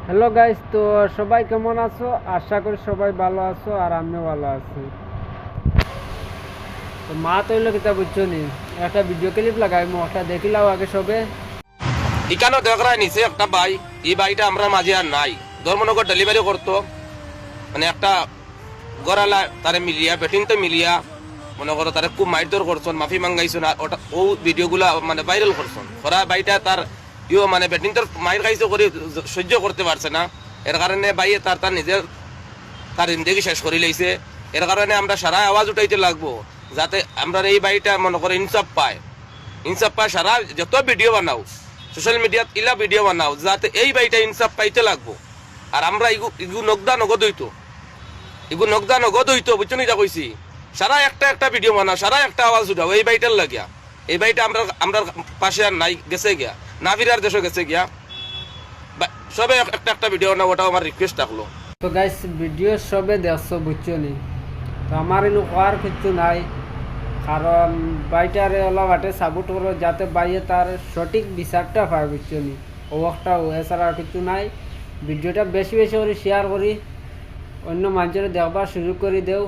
Hello guys, তো সবাই কেমন আছো? আশা করি সবাই ভালো আছো আর আমিও ভালো আছি। তো মা তৈল কিতা বুঝছো নি, একটা ভিডিও ক্লিপ লাগাই একটা দেখিলাও আগে সবে। এখানেও দেখা নিচে একটা ভাই, এই ভাইটা আমরা মাঝে আর নাই। ধর্মনগর ডেলিভারি করতো, মানে একটা গড়ালা তারে মিলিয়া বেটিং তো মিলিয়া মনে করো তারে খুব মারধর করছেন, মাফি মাঙ্গাইছেন। আর ওটা ও ভিডিওগুলা মানে ভাইরাল করছেন। ওরা ভাইটা তার মানে বেটিং তোর মাইর খাইছে করে সহ্য করতে পারছে না। এর কারণে ভাইয়ে তার নিজের তার জিন্দগি শেষ করে লাইছে। এর কারণে আমরা সারা আওয়াজ উঠাইতে লাগবো, যাতে আমরা এই বাড়িটা মনে করে ইনসাফ পায়। ইনসাফ পায়, সারা যত ভিডিও বানাও সোশ্যাল মিডিয়াত ইলা ভিডিও বানাও, যাতে এই বাড়িটা ইনসাফ পাইতে লাগবো। আর আমরা ইগু নগদা নগদ হইতো, ইগু নগদা নগদ হইতো, বুঝছো নি? যা কইছি, সারা একটা ভিডিও বানাও, সারা একটা আওয়াজ উঠাও এই বাড়িটার লাগিয়া। এই বাড়িটা আমরা আমরা পাশে আর নাই, গেছে গিয়া না ফিরার দেশে গেছে গিয়া। সবে একটা ভিডিও না, ওটাও আমার রিকোয়েস্ট থাকলো। তো গাইস, ভিডিও সবে দেখছো বুঝছো নি, তো আমার এনু হওয়ার কিছু নাই। কারণ বাইটারে অলপ আটে সাপোর্ট করো, যাতে বাইয়ে তার সঠিক বিচারটা পায় বুঝছো নি। ও একটা এছাড়া আর কিছু নাই। ভিডিওটা বেশি বেশি করে শেয়ার করি, অন্য মানুষের দেখবার সুযোগ করে দেও।